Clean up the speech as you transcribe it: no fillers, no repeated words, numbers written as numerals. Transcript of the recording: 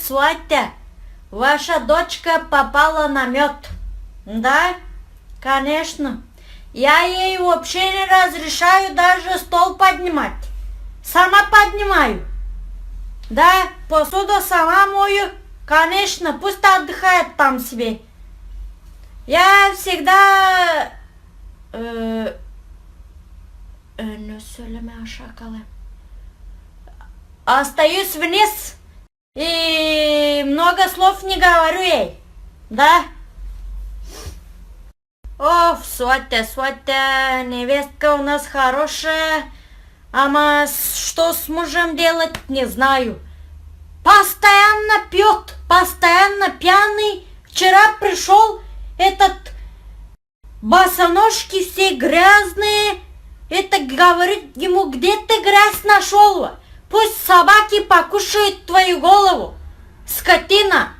сватя, ваша дочка попала на мед. Да, конечно. Я ей вообще не разрешаю даже стол поднимать. Сама поднимаю. Да, посуду сама мою. Конечно, пусть отдыхает там себе. Я всегда... остаюсь вниз и много слов не говорю ей. Да? О, сватя, невестка у нас хорошая. Ама что с мужем делать, не знаю. Постоянно пьет, постоянно пьяный. Вчера пришел этот босоножки все грязные. Это говорит ему, где ты грязь нашел? Пусть собаки покушают твою голову, скотина.